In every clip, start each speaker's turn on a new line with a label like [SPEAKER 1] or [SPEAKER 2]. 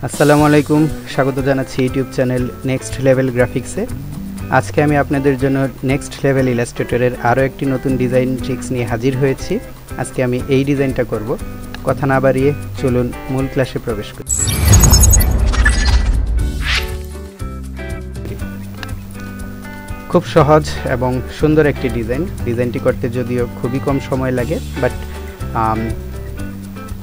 [SPEAKER 1] আসসালামু আলাইকুম, স্বাগত জানাচ্ছি ইউটিউব চ্যানেল নেক্সট লেভেল গ্রাফিক্সে। আজকে আমি আপনাদের জন্য নেক্সট লেভেল ইলাস্ট্রেটরের আরও একটি নতুন ডিজাইন ট্রিক্স নিয়ে হাজির হয়েছি। আজকে আমি এই ডিজাইনটা করব। কথা না বাড়িয়ে চলুন মূল ক্লাসে প্রবেশ করি। খুব সহজ এবং সুন্দর একটি ডিজাইনটি করতে যদিও খুবই কম সময় লাগে, বাট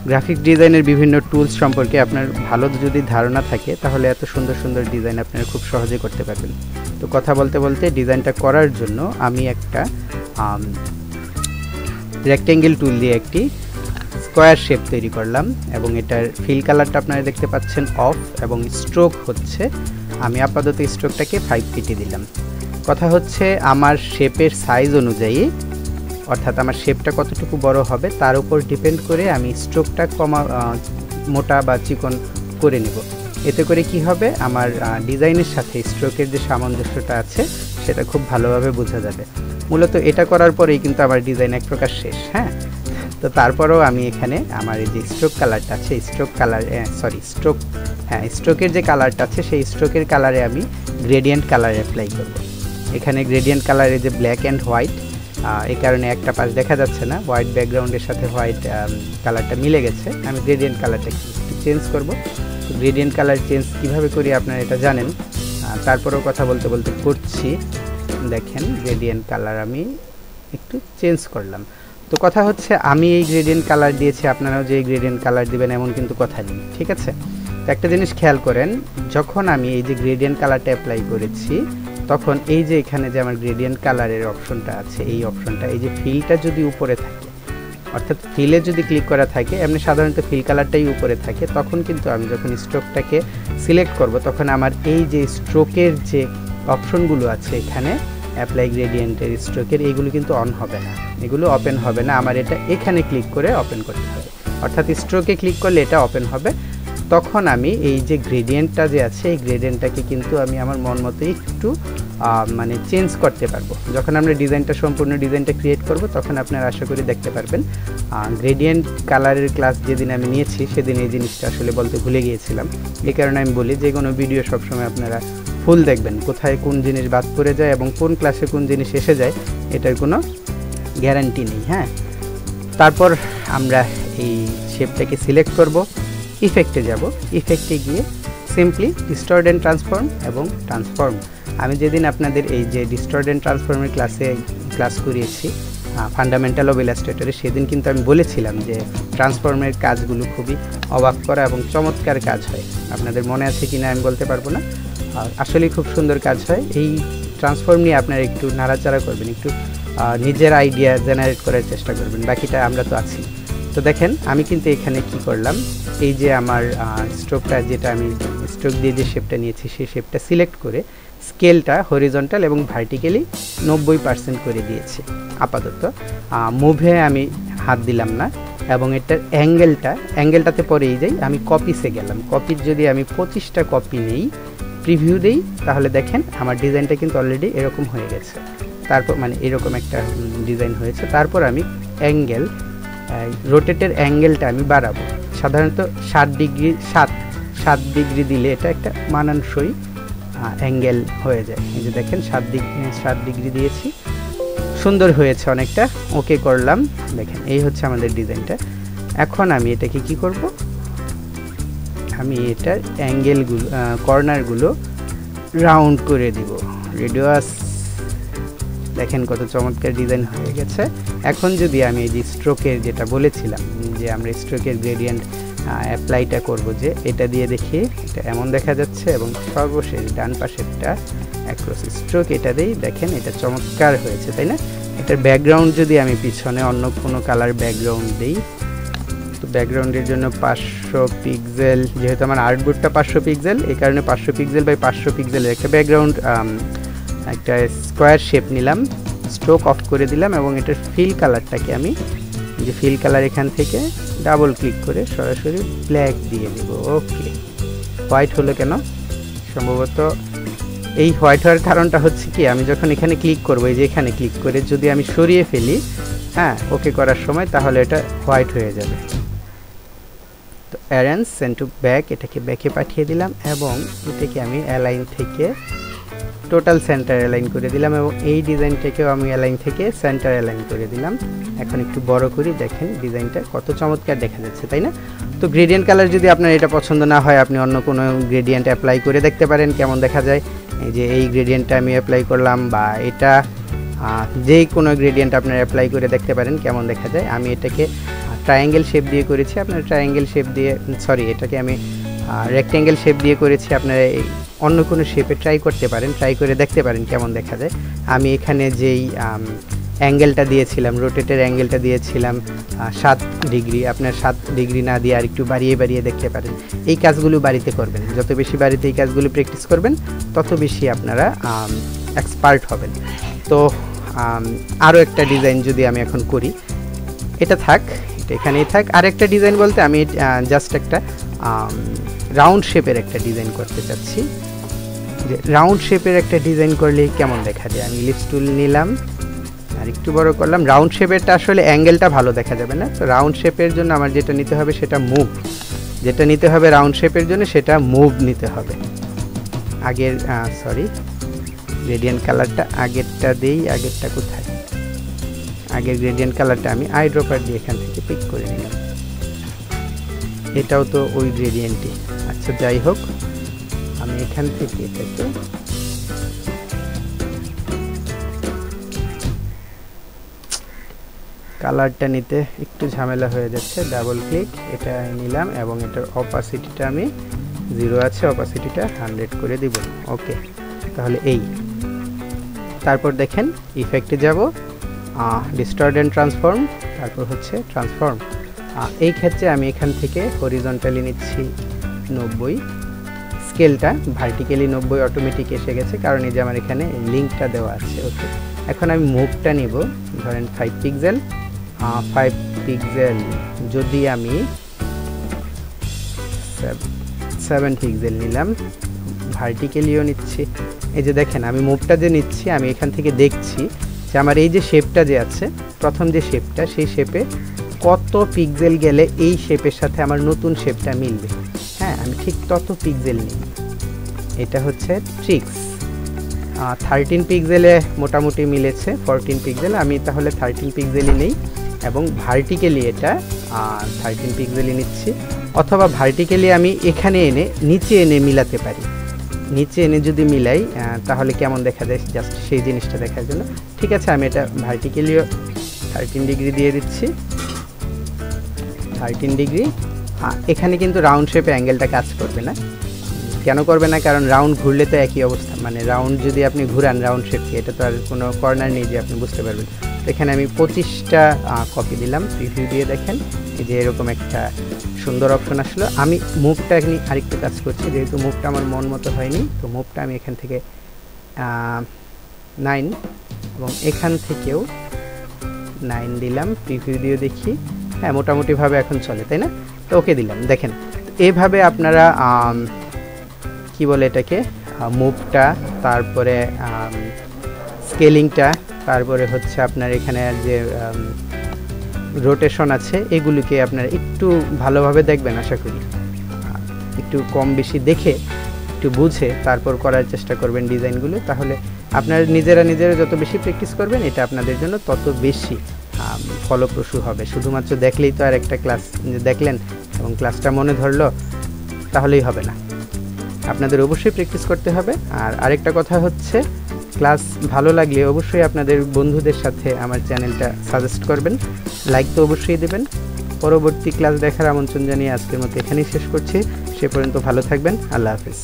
[SPEAKER 1] গ্রাফিক ডিজাইনের বিভিন্ন টুলস সম্পর্কে আপনার ভালো যদি ধারণা থাকে তাহলে এত সুন্দর সুন্দর ডিজাইন আপনারা খুব সহজে করতে পারবেন। তো কথা বলতে বলতে ডিজাইনটা করার জন্য আমি একটা রেক্টেঙ্গেল টুল দিয়ে একটি স্কোয়ার শেপ তৈরি করলাম এবং এটার ফিল কালারটা আপনারা দেখতে পাচ্ছেন অফ, এবং স্ট্রোক হচ্ছে আমি আপাতত স্ট্রোকটাকে 5 ফিটে দিলাম। কথা হচ্ছে আমার শেপের সাইজ অনুযায়ী, অর্থাৎ আমার শেপটা কতটুকু বড় হবে তার উপর ডিপেন্ড করে আমি স্ট্রোকটা মোটা বা চিকন করে নেব। এতে করে কি হবে, আমার ডিজাইনের সাথে স্ট্রোকের যে সামঞ্জস্যটা আছে সেটা খুব ভালোভাবে বোঝা যাবে। মূলত এটা করার পরেই কিন্তু আমার ডিজাইন এক প্রকার শেষ। হ্যাঁ, তো তারপরেও আমি এখানে আমার এই যে স্ট্রোক কালারটা আছে, স্ট্রোকের যে কালারটা আছে সেই স্ট্রোকের কালারে আমি গ্রেডিয়েন্ট কালার অ্যাপ্লাই করব। এখানে গ্রেডিয়েন্ট কালারে যে ব্ল্যাক অ্যান্ড হোয়াইট, এই কারণে একটা পাশ দেখা যাচ্ছে না, হোয়াইট ব্যাকগ্রাউন্ডের সাথে হোয়াইট কালারটা মিলে গেছে। আমি গ্রেডিয়েন্ট কালারটা একটু চেঞ্জ করব। তো গ্রেডিয়েন্ট কালার চেঞ্জ কীভাবে করি আপনারা এটা জানেন, তারপরেও কথা বলতে বলতে করছি। দেখেন গ্রেডিয়েন্ট কালার আমি একটু চেঞ্জ করলাম। তো কথা হচ্ছে আমি এই গ্রেডিয়েন্ট কালার দিয়েছি, আপনারাও যে গ্রেডিয়েন্ট কালার দিবেন এমন কিন্তু কথা নেই, ঠিক আছে? তো একটা জিনিস খেয়াল করেন, যখন আমি এই যে গ্রেডিয়েন্ট কালারটা অ্যাপ্লাই করেছি তখন এই যে এখানে যে আমার গ্রেডিয়েন্ট কালারের অপশনটা আছে, এই অপশনটা, এই যে ফিলটা যদি উপরে থাকে, অর্থাৎ ফিলে যদি ক্লিক করা থাকে, এমনি সাধারণত ফিল কালারটাই উপরে থাকে, তখন কিন্তু আমি যখন স্ট্রোকটাকে সিলেক্ট করব তখন আমার এই যে স্ট্রোকের যে অপশনগুলো আছে এখানে অ্যাপ্লাই গ্রেডিয়েন্টের স্ট্রোকের, এইগুলো কিন্তু অন হবে না, এগুলো ওপেন হবে না। আমার এটা এখানে ক্লিক করে ওপেন করতে হবে, অর্থাৎ স্ট্রোকে ক্লিক করলে এটা ওপেন হবে। তখন আমি এই যে গ্রেডিয়েন্টটা যে আছে এই গ্রেডিয়েন্টটাকে কিন্তু আমি আমার মন মতো একটু মানে চেঞ্জ করতে পারবো। যখন আমরা সম্পূর্ণ ডিজাইনটা ক্রিয়েট করব তখন আপনারা আশা করি দেখতে পারবেন। গ্রেডিয়েন্ট কালারের ক্লাস যেদিন আমি নিয়েছি সেদিন এই জিনিসটা আসলে বলতে ভুলে গিয়েছিলাম। এই কারণে আমি বলি যে কোনো ভিডিও সবসময় আপনারা ফুল দেখবেন, কোথায় কোন জিনিস বাদ পড়ে যায় এবং কোন ক্লাসে কোন জিনিস এসে যায় এটার কোনো গ্যারান্টি নেই। হ্যাঁ, তারপর আমরা এই শেপটাকে সিলেক্ট করব, ইফেক্টে যাব, ইফেক্টে গিয়ে সিম্পলি ডিস্টর্ট অ্যান্ড ট্রান্সফর্ম এবং ট্রান্সফর্ম। আমি যেদিন আপনাদের এই যে ডিস্টর্ট অ্যান্ড ট্রান্সফর্মের ক্লাস করিয়েছি ফান্ডামেন্টাল অফ ইলাস্ট্রেটরে, সেদিন কিন্তু আমি বলেছিলাম যে ট্রান্সফর্মের কাজগুলো খুবই অবাক করা এবং চমৎকার কাজ হয়। আপনাদের মনে আছে কি না আমি বলতে পারবো না, আসলেই খুব সুন্দর কাজ হয়। এই ট্রান্সফর্ম নিয়ে আপনারা একটু নাড়াচাড়া করবেন, একটু নিজের আইডিয়া জেনারেট করার চেষ্টা করবেন, বাকিটা আমরা তো আছি। তো দেখেন আমি কিন্তু এখানে কি করলাম, এই যে আমার স্ট্রোকটা, যেটা আমি স্ট্রোক দিয়ে যে শেপটা নিয়েছি সেই শেপটা সিলেক্ট করে স্কেলটা হরিজন্টাল এবং ভার্টিক্যালি 90% করে দিয়েছি আপাতত। মুভে আমি হাত দিলাম না, এবং এটার অ্যাঙ্গেলটাতে পরেই যাই। আমি কপিসে গেলাম, কপির যদি আমি 25টা কপি নেই, প্রিভিউ দেই, তাহলে দেখেন আমার ডিজাইনটা কিন্তু অলরেডি এরকম হয়ে গেছে। তারপর মানে এরকম একটা ডিজাইন হয়েছে। তারপর আমি রোটেটের অ্যাঙ্গেলটা আমি বাড়াবো, সাধারণত 7 ডিগ্রি দিলে এটা একটা মানানসই অ্যাঙ্গেল হয়ে যায়। এই যে দেখেন 7 ডিগ্রি দিয়েছি, সুন্দর হয়েছে অনেকটা। ওকে করলাম, দেখেন এই হচ্ছে আমাদের ডিজাইনটা। এখন আমি এটাকে কি করব, আমি এটার অ্যাঙ্গেলগুলো কর্নারগুলো রাউন্ড করে দিব, রেডিয়াস। দেখেন কত চমৎকার ডিজাইন হয়ে গেছে। এখন যদি আমি এই যে স্ট্রোকের যেটা বলেছিলাম যে আমরা স্ট্রোকের গ্রেডিয়েন্ট অ্যাপ্লাইটা করব, যে এটা দিয়ে দেখি এটা এমন দেখা যাচ্ছে, এবং সর্বশেষ ডান পাশেরটা অ্যাক্রস স্ট্রোক এটা দিই, দেখেন এটা চমৎকার হয়েছে, তাই না? এটার ব্যাকগ্রাউন্ড যদি আমি পিছনে অন্য কোনো কালার ব্যাকগ্রাউন্ড দিই, তো ব্যাকগ্রাউন্ডের জন্য 500 পিক্সেল, যেহেতু আমার আর্টবোর্ডটা 500 পিক্সেল, এই কারণে 500 পিক্সেল বাই 500 পিক্সেলের একটা ব্যাকগ্রাউন্ড, একটা স্কোয়ার শেপ নিলাম, স্ট্রোক অফ করে দিলাম, এবং এটার ফিল কালারটাকে আমি যে ফিল কালার এখান থেকে ডাবল ক্লিক করে সরাসরি ব্ল্যাক দিয়ে দেব। ওকে, হোয়াইট হলো কেন? সম্ভবত এই হোয়াইট হওয়ার কারণটা হচ্ছে কি, আমি যখন এখানে ক্লিক করবো, এই যে এখানে ক্লিক করে যদি আমি সরিয়ে ফেলি, হ্যাঁ, ওকে করার সময়, তাহলে এটা হোয়াইট হয়ে যাবে। তো অ্যারেঞ্জ সেন্ড টু ব্যাক, এটাকে ব্যাকে পাঠিয়ে দিলাম এবং এটাকে আমি অ্যালাইন থেকে টোটাল সেন্টার অ্যালাইন করে দিলাম এবং এই ডিজাইনটাকেও আমি অ্যালাইন থেকে সেন্টার অ্যালাইন করে দিলাম। এখন একটু বড় করি, দেখেন ডিজাইনটা কত চমৎকার দেখা যাচ্ছে, তাই না? তো গ্রেডিয়েন্ট কালার যদি আপনার এটা পছন্দ না হয়, আপনি অন্য কোনো গ্রেডিয়েন্ট অ্যাপ্লাই করে দেখতে পারেন কেমন দেখা যায়। এই যে এই গ্রেডিয়েন্টটা আমি অ্যাপ্লাই করলাম, বা এটা যেই কোনো গ্রেডিয়েন্ট আপনারা অ্যাপ্লাই করে দেখতে পারেন কেমন দেখা যায়। আমি এটাকে ট্রায়াঙ্গেল শেপ দিয়ে করেছি, আপনার ট্রায়াঙ্গেল শেপ দিয়ে, সরি এটাকে আমি রেক্ট্যাঙ্গেল শেপ দিয়ে করেছি। আপনারা অন্য কোনো শেপে ট্রাই করতে পারেন, ট্রাই করে দেখতে পারেন কেমন দেখা যায়। আমি এখানে যেই অ্যাঙ্গেলটা দিয়েছিলাম, রোটেটের অ্যাঙ্গেলটা দিয়েছিলাম 7 ডিগ্রি, আপনার 7 ডিগ্রি না দিয়ে আর একটু বাড়িয়ে বাড়িয়ে দেখতে পারেন। এই কাজগুলো বাড়িতে করবেন, যত বেশি বাড়িতে এই কাজগুলো প্র্যাকটিস করবেন তত বেশি আপনারা এক্সপার্ট হবেন। তো আরও একটা ডিজাইন যদি আমি এখন করি, এটা থাক, এটা এখানেই থাক। আর একটা ডিজাইন বলতে আমি জাস্ট একটা রাউন্ড শেপের একটা ডিজাইন করতে চাচ্ছি। যে রাউন্ড শেপের একটা ডিজাইন করলে কেমন দেখা যায়, আমি ইলিপস টুল নিলাম আর একটু বড় করলাম। রাউন্ড শেপেরটা আসলে অ্যাঙ্গেলটা ভালো দেখা যাবে না, তো রাউন্ড শেপের জন্য আমার যেটা নিতে হবে সেটা মুভ, যেটা নিতে হবে রাউন্ড শেপের জন্য সেটা মুভ নিতে হবে। আগের সরি গ্রেডিয়েন্ট কালারটা আগেরটা দেই, আগেরটা কোথায়, আগের গ্রেডিয়েন্ট কালারটা আমি আই ড্রপার দিয়ে এখান থেকে পিক করে নিলাম। এটাও তো ওই গ্রেডিয়েন্টই। আচ্ছা যাই হোক, আমি এখান থেকে এটাকে কালারটা নিতে একটু ঝামেলা হয়ে যাচ্ছে, ডাবল ক্লিক, এটা নিলাম এবং এটার অপাসিটিটা আমি 0 আছে, অপাসিটিটা 100 করে দিব। ওকে, তাহলে এই তারপর দেখেন ইফেক্টে যাব, ডিস্টর্ট এন্ড ট্রান্সফর্ম, তারপর হচ্ছে ট্রান্সফর্ম। এই ক্ষেত্রে আমি এখান থেকে হরিজন্টালি নিচ্ছি 90, স্কেলটা ভার্টিক্যালি 90 অটোমেটিক এসে গেছে, কারণ এই যে আমার এখানে লিঙ্কটা দেওয়া আছে। ওকে, এখন আমি মুভটা নিব, ধরেন 5 পিক্সেল, 5 পিক্সেল যদি আমি 7 পিক্সেল নিলাম, ভার্টিক্যালিও নিচ্ছি। এই যে দেখেন আমি মুভটা যে নিচ্ছি, আমি এখান থেকে দেখছি যে আমার এই যে শেপটা যে আছে, প্রথম যে শেপটা, সেই শেপে কত পিক্সেল গেলে এই শেপের সাথে আমার নতুন শেপটা মিলবে। হ্যাঁ, আমি ঠিক তত পিক্সেল নিই, এটা হচ্ছে ট্রিক্স। 13 পিক্সেলে মোটামুটি মিলেছে, 14 পিক্সেল, আমি তাহলে 13 পিক্সেলই নেই এবং ভার্টিক্যালি এটা 13 পিক্সেলই নিচ্ছি। অথবা ভার্টিক্যালি আমি এখানে এনে নিচে এনে মিলাতে পারি, নিচে এনে যদি মিলাই তাহলে কেমন দেখা যায় জাস্ট সেই জিনিসটা দেখার জন্য। ঠিক আছে, আমি এটা ভার্টিক্যালিও 13 ডিগ্রি দিয়ে দিচ্ছি, 13 ডিগ্রি। এখানে কিন্তু রাউন্ড শেপে অ্যাঙ্গেলটা কাজ করবে না। কেন করবে না? কারণ রাউন্ড ঘুরলে তো একই অবস্থা, মানে রাউন্ড যদি আপনি ঘুরান রাউন্ড শেপকে, এটা তো আর কোনো কর্নার নেই যে আপনি বুঝতে পারবেন। তো এখানে আমি 25টা কপি দিলাম, প্রিভিউ দিয়ে দেখেন এই যে এরকম একটা সুন্দর অপশন আসলো। আমি মুভটা এখানে আরেকটু কাজ করছি, যেহেতু মুভটা আমার মন মতো হয়নি, তো মুভটা আমি এখান থেকে 9 এবং এখান থেকেও 9 দিলাম, প্রিভিউ দিয়ে দেখি। হ্যাঁ, মোটামুটিভাবে এখন চলে, তাই না? তো ওকে দিলাম। দেখেন এইভাবে আপনারা কি বলে এটাকে, মুভটা, তারপরে স্কেলিংটা, তারপরে হচ্ছে আপনার এখানে যে রোটেশন আছে, এগুলিকে আপনারা একটু ভালোভাবে দেখবেন। আশা করি একটু কম বেশি দেখে একটু বুঝে তারপর করার চেষ্টা করবেন ডিজাইনগুলো, তাহলে আপনারা নিজেরা যত বেশি প্র্যাকটিস করবেন এটা আপনাদের জন্য তত বেশি ফলপ্রসূ হবে। শুধুমাত্র দেখলেই তো আর একটা ক্লাস দেখলেন এবং ক্লাসটা মনে ধরলো তাহলেই হবে না, আপনাদের অবশ্যই প্র্যাকটিস করতে হবে। আর আরেকটা কথা হচ্ছে, ক্লাস ভালো লাগলে অবশ্যই আপনাদের বন্ধুদের সাথে আমার চ্যানেলটা সাজেস্ট করবেন, লাইক তো অবশ্যই দেবেন। পরবর্তী ক্লাস দেখার আমন্ত্রণ জানিয়ে আজকের মতো এখানেই শেষ করছি। সে পর্যন্ত ভালো থাকবেন, আল্লাহ হাফিজ।